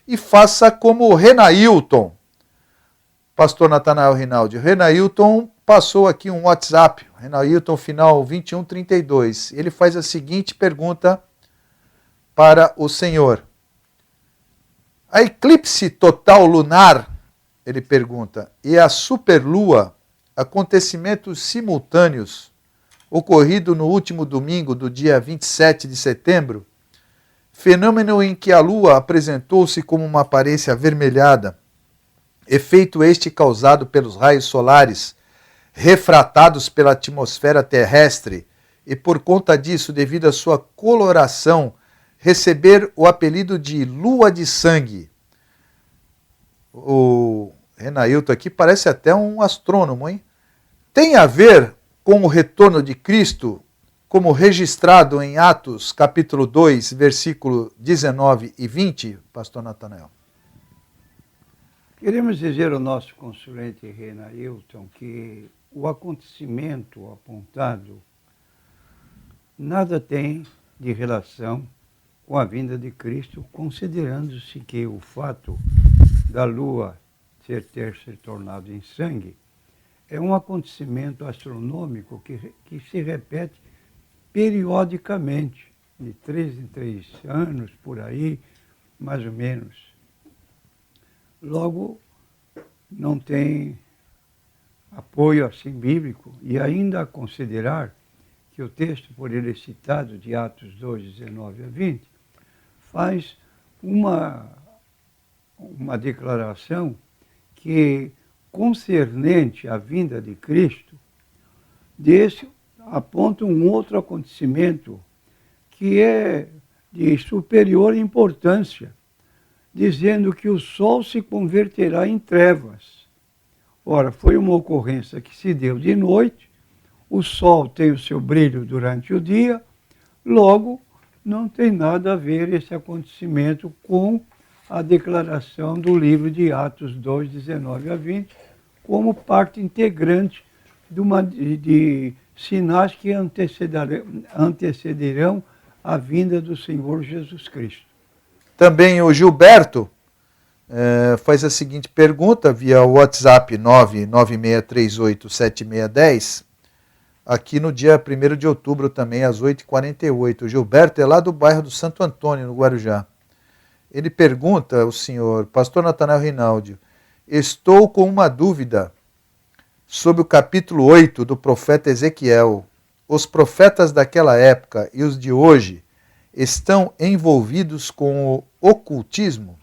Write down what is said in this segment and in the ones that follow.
e faça como o Renailton. Pastor Natanael Rinaldi. Renailton passou aqui um WhatsApp, Renailton final 2132. Ele faz a seguinte pergunta para o Senhor. A eclipse total lunar, ele pergunta, e a superlua, acontecimentos simultâneos, ocorrido no último domingo do dia 27 de setembro, fenômeno em que a lua apresentou-se como uma aparência avermelhada, efeito este causado pelos raios solares refratados pela atmosfera terrestre e por conta disso, devido à sua coloração, receber o apelido de lua de sangue. O Renailton aqui parece até um astrônomo, hein? Tem a ver com o retorno de Cristo, como registrado em Atos, capítulo 2, versículo 19 e 20, pastor Natanael? Queremos dizer ao nosso consulente Renailton que o acontecimento apontado nada tem de relação com a vinda de Cristo, considerando-se que o fato da lua ter se tornado em sangue é um acontecimento astronômico que se repete periodicamente, de 3 em 3 anos, por aí, mais ou menos. Logo, não tem apoio assim bíblico, e ainda a considerar que o texto por ele citado, de Atos 2, 19 a 20, faz uma declaração que, concernente à vinda de Cristo, aponta um outro acontecimento que é de superior importância, dizendo que o sol se converterá em trevas. Ora, foi uma ocorrência que se deu de noite, o sol tem o seu brilho durante o dia, logo não tem nada a ver esse acontecimento com a declaração do livro de Atos 2, 19 a 20, como parte integrante de sinais que antecederão a vinda do Senhor Jesus Cristo. Também o Gilberto faz a seguinte pergunta via WhatsApp 996387610, aqui no dia 1º de outubro também, às 8h48. O Gilberto é lá do bairro do Santo Antônio, no Guarujá. Ele pergunta ao senhor, pastor Natanael Rinaldi, estou com uma dúvida sobre o capítulo 8 do profeta Ezequiel. Os profetas daquela época e os de hoje estão envolvidos com o ocultismo?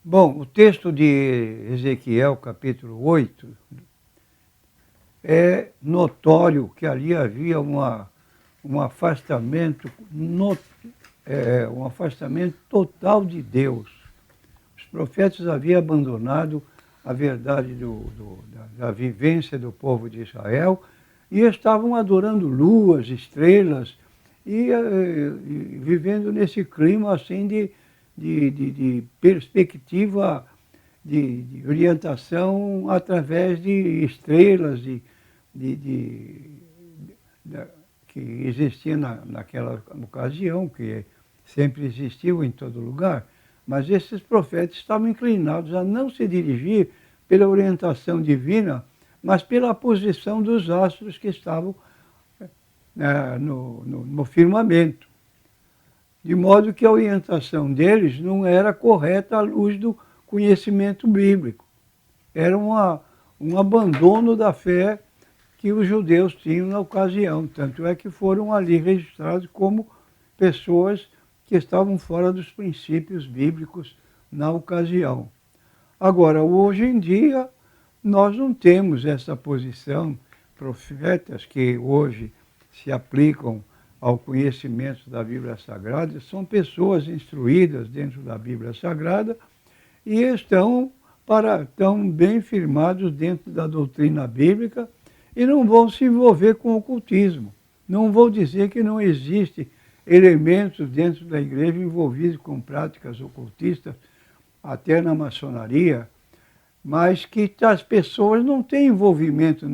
Bom, o texto de Ezequiel, capítulo 8, é notório que ali havia um afastamento total de Deus. Os profetas haviam abandonado a verdade da vivência do povo de Israel e estavam adorando luas, estrelas e vivendo nesse clima assim de perspectiva de orientação através de estrelas que existiam naquela ocasião, que sempre existiu em todo lugar, mas esses profetas estavam inclinados a não se dirigir pela orientação divina, mas pela posição dos astros que estavam no firmamento. De modo que a orientação deles não era correta à luz do conhecimento bíblico. Era um abandono da fé que os judeus tinham na ocasião. Tanto é que foram ali registrados como pessoas que estavam fora dos princípios bíblicos na ocasião. Agora, hoje em dia, nós não temos essa posição. Profetas que hoje se aplicam ao conhecimento da Bíblia Sagrada são pessoas instruídas dentro da Bíblia Sagrada e estão bem firmados dentro da doutrina bíblica e não vão se envolver com o ocultismo. Não vou dizer que não existe elementos dentro da igreja envolvidos com práticas ocultistas, até na maçonaria, mas que as pessoas não têm envolvimento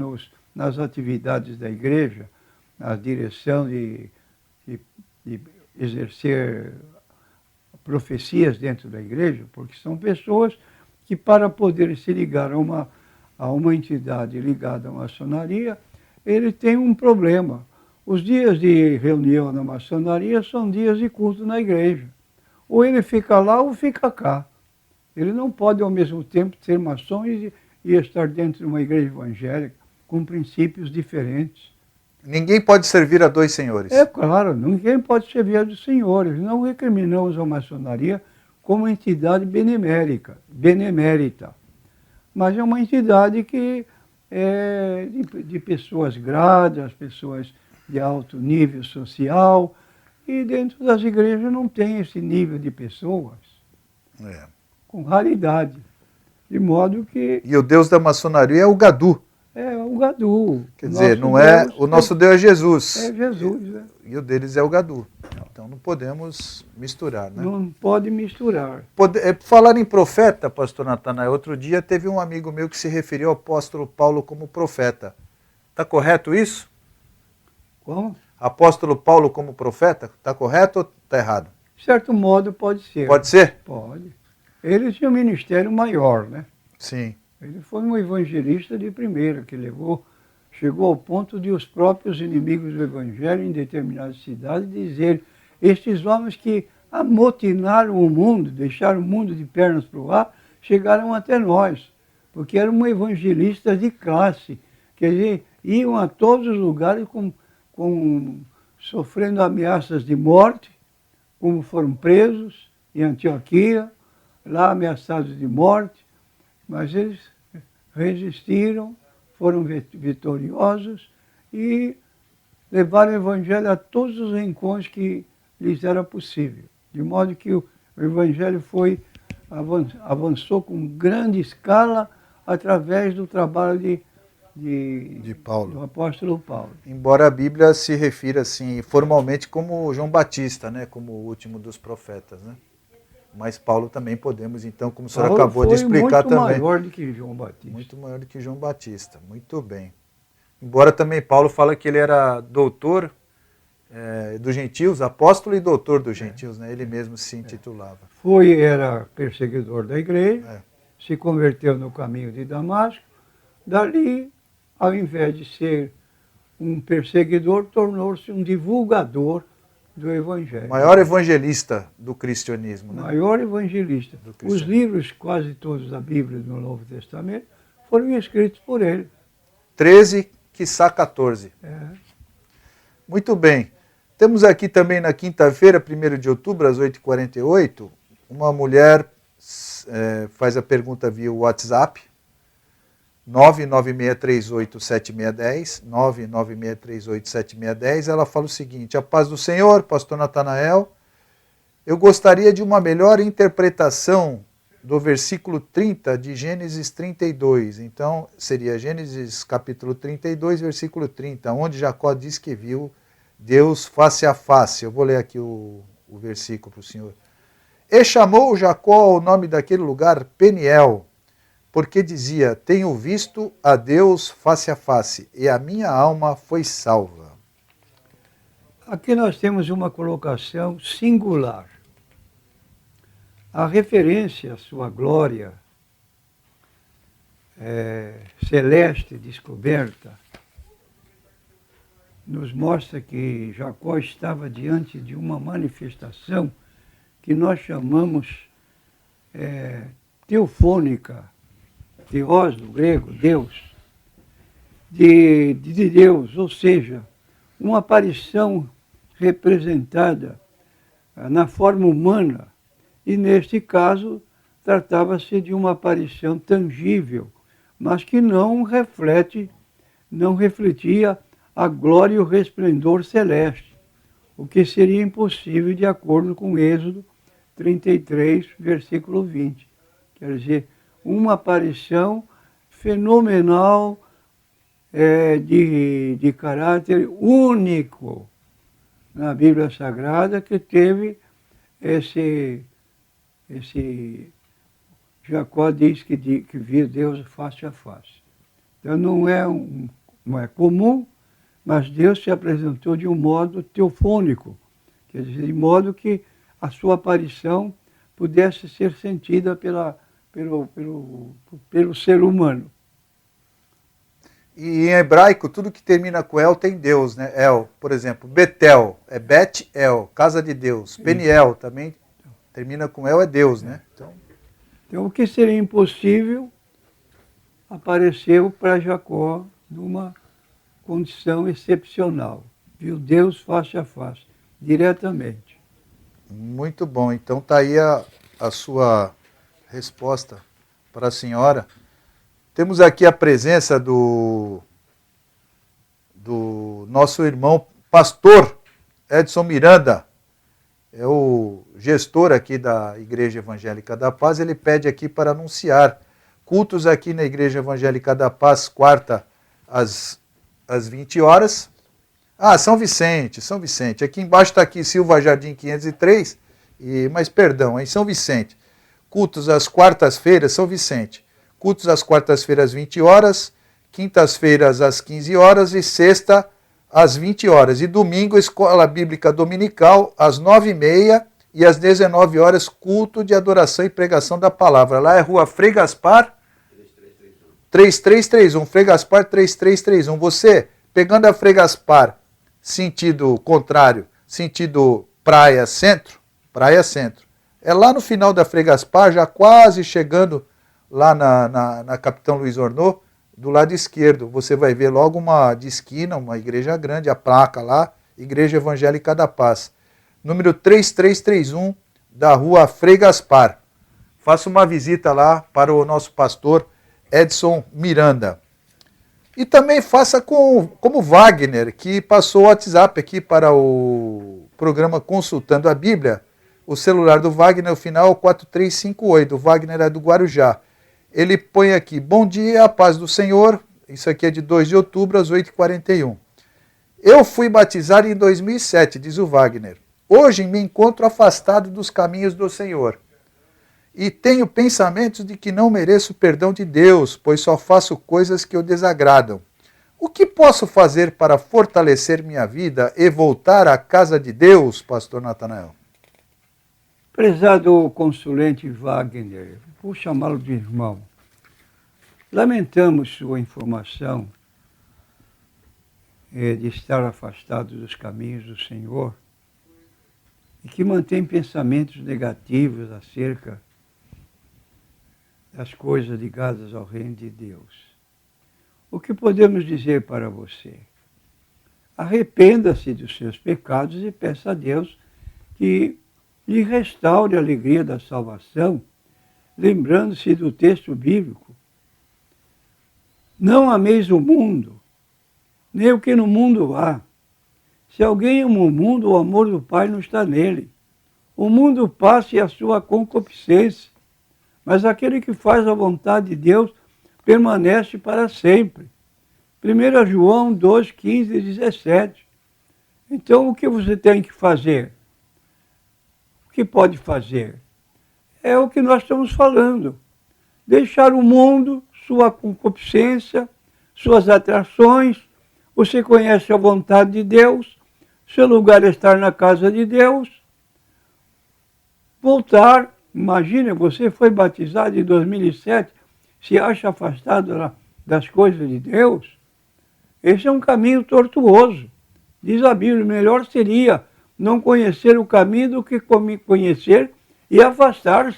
nas atividades da igreja, na direção de exercer profecias dentro da igreja, porque são pessoas que, para poderem se ligar a uma entidade ligada à maçonaria, ele tem um problema. Os dias de reunião na maçonaria são dias de culto na igreja. Ou ele fica lá ou fica cá. Ele não pode, ao mesmo tempo, ser maçom e estar dentro de uma igreja evangélica com princípios diferentes. Ninguém pode servir a dois senhores. É claro, ninguém pode servir a dos senhores. Não recriminamos a maçonaria como entidade benemérita. Mas é uma entidade que é de pessoas gradas, pessoas de alto nível social, e dentro das igrejas não tem esse nível de pessoas, com raridade. De modo que... E o Deus da maçonaria é o Gadu. É o Gadu. Quer dizer, não é, o nosso Deus é Jesus. É Jesus, né? E o deles é o Gadu. Então não podemos misturar, né? Não pode misturar. Falar em profeta, pastor Natanael, outro dia teve um amigo meu que se referiu ao apóstolo Paulo como profeta. Está correto isso? Como? Apóstolo Paulo como profeta? Está correto ou está errado? De certo modo pode ser. Pode ser? Pode. Ele tinha um ministério maior, né? Sim. Ele foi um evangelista de primeira, que chegou ao ponto de os próprios inimigos do evangelho em determinadas cidades dizer: estes homens que amotinaram o mundo, deixaram o mundo de pernas para o ar, chegaram até nós, porque era um evangelista de classe, quer dizer, iam a todos os lugares sofrendo ameaças de morte, como foram presos em Antioquia, lá ameaçados de morte, mas eles resistiram, foram vitoriosos e levaram o evangelho a todos os rincões que lhes era possível. De modo que o evangelho avançou com grande escala através do trabalho de Paulo, do apóstolo Paulo. Embora a Bíblia se refira assim formalmente como João Batista, né, como o último dos profetas, né? Mas Paulo também podemos, então, como o senhor acabou de explicar também. Muito maior do que João Batista. Muito maior do que João Batista, muito bem. Embora também Paulo fala que ele era doutor dos gentios, apóstolo e doutor dos gentios, né? Ele mesmo se intitulava. Era perseguidor da igreja, se converteu no caminho de Damasco, dali, ao invés de ser um perseguidor, tornou-se um divulgador do Evangelho. Maior evangelista do cristianismo. Né? Maior evangelista. Os livros, quase todos da Bíblia do Novo Testamento, foram escritos por ele. 13, quiçá 14. Muito bem. Temos aqui também na quinta-feira, 1º de outubro, às 8h48, uma mulher faz a pergunta via WhatsApp, 996387610, 996387610, ela fala o seguinte: a paz do Senhor, pastor Natanael, eu gostaria de uma melhor interpretação do versículo 30 de Gênesis 32. Então, seria Gênesis capítulo 32, versículo 30, onde Jacó diz que viu Deus face a face. Eu vou ler aqui o versículo para o senhor. E chamou Jacó o nome daquele lugar Peniel, porque dizia: tenho visto a Deus face a face, e a minha alma foi salva. Aqui nós temos uma colocação singular. A referência à sua glória celeste descoberta nos mostra que Jacó estava diante de uma manifestação que nós chamamos teofônica, teós do grego, Deus, de Deus, ou seja, uma aparição representada na forma humana, e neste caso tratava-se de uma aparição tangível, mas que não refletia a glória e o resplendor celeste, o que seria impossível de acordo com Êxodo 33, versículo 20. Quer dizer, uma aparição fenomenal de caráter único na Bíblia Sagrada, que teve Jacó diz que viu Deus face a face. Então não é comum, mas Deus se apresentou de um modo teofônico, quer dizer, de modo que a sua aparição pudesse ser sentida pelo ser humano. E em hebraico, tudo que termina com El tem Deus, né? El, por exemplo, Betel, é Bet-El, casa de Deus. Peniel também termina com El, é Deus, né? Então, o que seria impossível apareceu para Jacó numa condição excepcional. Viu Deus face a face, diretamente. Muito bom. Então está aí a sua resposta para a senhora. Temos aqui a presença do nosso irmão pastor Edson Miranda, é o gestor aqui da Igreja Evangélica da Paz. Ele pede aqui para anunciar cultos aqui na Igreja Evangélica da Paz, quarta às 20 horas. Ah, São Vicente. Aqui embaixo está aqui Silva Jardim 503, mas perdão, em São Vicente. Cultos às quartas-feiras, São Vicente. Cultos às quartas-feiras às 20 horas, quintas-feiras às 15 horas e sexta às 20 horas. E domingo, Escola Bíblica Dominical, às 9h30 e às 19 horas, culto de adoração e pregação da palavra. Lá é Rua Frei Gaspar, 3331. Frei Gaspar 3331. Você, pegando a Frei Gaspar, sentido contrário, sentido praia centro, é lá no final da Frei Gaspar, já quase chegando lá na Capitão Luiz Ornô, do lado esquerdo. Você vai ver logo uma de esquina, uma igreja grande, a placa lá, Igreja Evangélica da Paz. Número 3331 da Rua Frei Gaspar. Faça uma visita lá para o nosso pastor Edson Miranda. E também faça como Wagner, que passou o WhatsApp aqui para o programa Consultando a Bíblia. O celular do Wagner, o final é 4358. O Wagner é do Guarujá. Ele põe aqui: bom dia, a paz do Senhor. Isso aqui é de 2 de outubro, às 8h41. Eu fui batizado em 2007, diz o Wagner. Hoje me encontro afastado dos caminhos do Senhor. E tenho pensamentos de que não mereço perdão de Deus, pois só faço coisas que o desagradam. O que posso fazer para fortalecer minha vida e voltar à casa de Deus, pastor Natanael? Prezado consulente Wagner, vou chamá-lo de irmão. Lamentamos sua informação de estar afastado dos caminhos do Senhor e que mantém pensamentos negativos acerca das coisas ligadas ao reino de Deus. O que podemos dizer para você? Arrependa-se dos seus pecados e peça a Deus que lhe restaure a alegria da salvação, lembrando-se do texto bíblico. Não ameis o mundo, nem o que no mundo há. Se alguém ama o mundo, o amor do Pai não está nele. O mundo passa e a sua concupiscência, mas aquele que faz a vontade de Deus permanece para sempre. 1 João 2, 15 e 17. Então, o que você tem que fazer? O que pode fazer? É o que nós estamos falando. Deixar o mundo, sua concupiscência, suas atrações. Você conhece a vontade de Deus. Seu lugar é estar na casa de Deus. Voltar. Imagina, você foi batizado em 2007, se acha afastado das coisas de Deus. Esse é um caminho tortuoso. Diz a Bíblia, melhor seria não conhecer o caminho do que conhecer e afastar-se.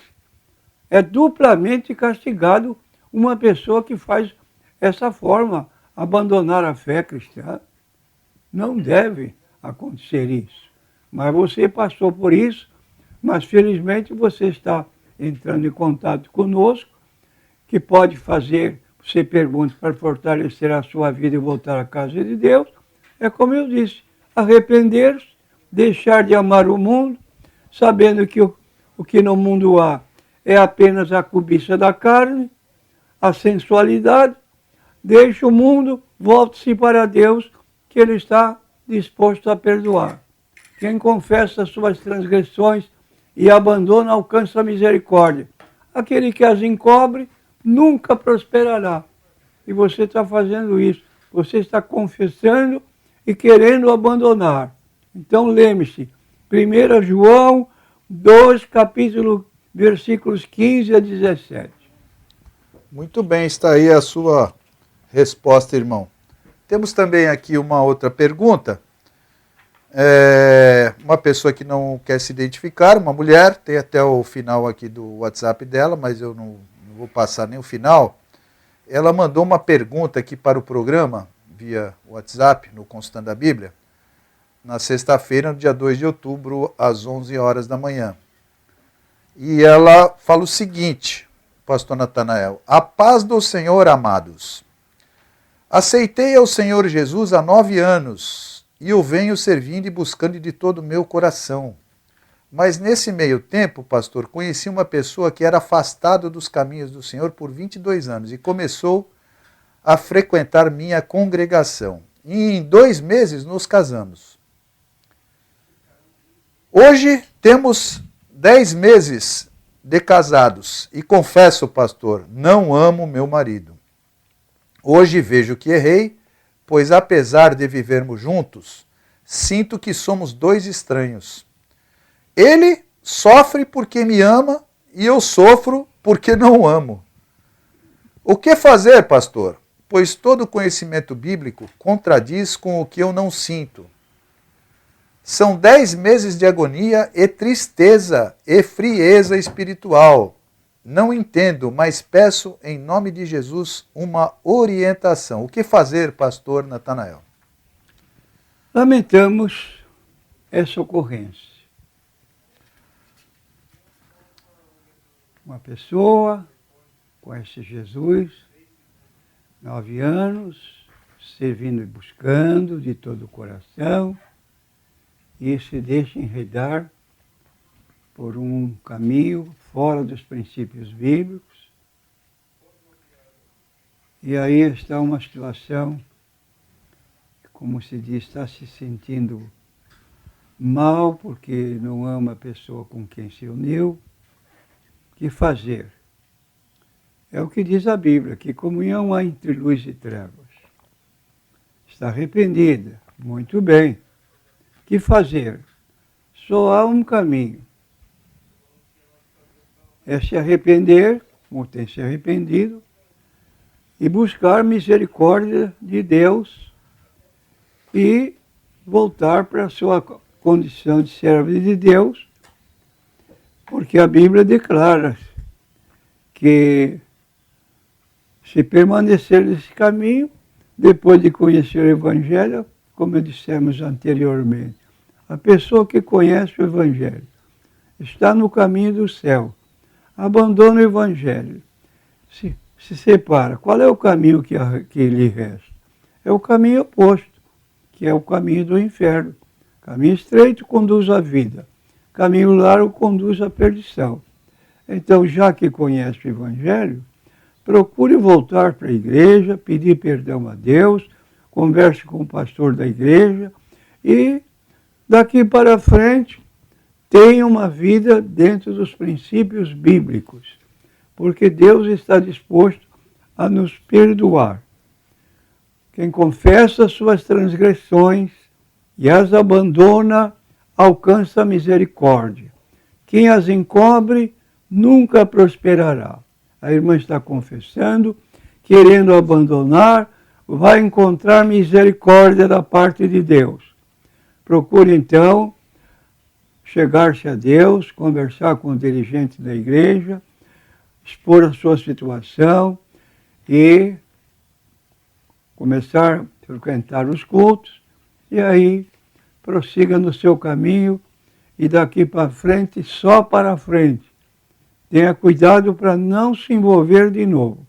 É duplamente castigado uma pessoa que faz essa forma, abandonar a fé cristã. Não deve acontecer isso. Mas você passou por isso, mas felizmente você está entrando em contato conosco, que pode fazer, você pergunta, para fortalecer a sua vida e voltar à casa de Deus. É como eu disse, arrepender-se, deixar de amar o mundo, sabendo que o que no mundo há é apenas a cobiça da carne, a sensualidade. Deixe o mundo, volte-se para Deus, que Ele está disposto a perdoar. Quem confessa as suas transgressões e abandona alcança a misericórdia. Aquele que as encobre nunca prosperará. E você está fazendo isso. Você está confessando e querendo abandonar. Então lembre-se, 1 João 2, capítulo, versículos 15 a 17. Muito bem, está aí a sua resposta, irmão. Temos também aqui uma outra pergunta. Uma pessoa que não quer se identificar, uma mulher, tem até o final aqui do WhatsApp dela, mas eu não vou passar nem o final. Ela mandou uma pergunta aqui para o programa, via WhatsApp, no Consultando da Bíblia, na sexta-feira, no dia 2 de outubro, às 11 horas da manhã. E ela fala o seguinte, pastor Natanael: a paz do Senhor, amados. Aceitei ao Senhor Jesus há 9 anos e o venho servindo e buscando de todo o meu coração. Mas nesse meio tempo, pastor, conheci uma pessoa que era afastada dos caminhos do Senhor por 22 anos e começou a frequentar minha congregação. E em 2 meses nos casamos. Hoje temos 10 meses de casados e confesso, pastor, não amo meu marido. Hoje vejo que errei, pois apesar de vivermos juntos, sinto que somos 2 estranhos. Ele sofre porque me ama e eu sofro porque não amo. O que fazer, pastor? Pois todo conhecimento bíblico contradiz com o que eu não sinto. São 10 meses de agonia e tristeza e frieza espiritual. Não entendo, mas peço em nome de Jesus uma orientação. O que fazer, pastor Natanael? Lamentamos essa ocorrência. Uma pessoa conhece Jesus, 9 anos, servindo e buscando de todo o coração, e se deixa enredar por um caminho fora dos princípios bíblicos. E aí está uma situação, como se diz, está se sentindo mal porque não ama a pessoa com quem se uniu. O que fazer? É o que diz a Bíblia, que comunhão há entre luz e trevas. Está arrependida, muito bem. O que fazer? Só há um caminho. É se arrepender, como tem se arrependido, e buscar misericórdia de Deus e voltar para a sua condição de servo de Deus, porque a Bíblia declara que se permanecer nesse caminho, depois de conhecer o Evangelho, como dissemos anteriormente, a pessoa que conhece o Evangelho está no caminho do céu, abandona o Evangelho, se separa. Qual é o caminho que lhe resta? É o caminho oposto, que é o caminho do inferno. Caminho estreito conduz à vida, caminho largo conduz à perdição. Então, já que conhece o Evangelho, procure voltar para a igreja, pedir perdão a Deus, converse com o pastor da igreja e, daqui para frente, tenha uma vida dentro dos princípios bíblicos, porque Deus está disposto a nos perdoar. Quem confessa suas transgressões e as abandona, alcança a misericórdia. Quem as encobre, nunca prosperará. A irmã está confessando, querendo abandonar, vai encontrar misericórdia da parte de Deus. Procure então chegar-se a Deus, conversar com o dirigente da igreja, expor a sua situação e começar a frequentar os cultos, e aí prossiga no seu caminho e daqui para frente, só para frente. Tenha cuidado para não se envolver de novo.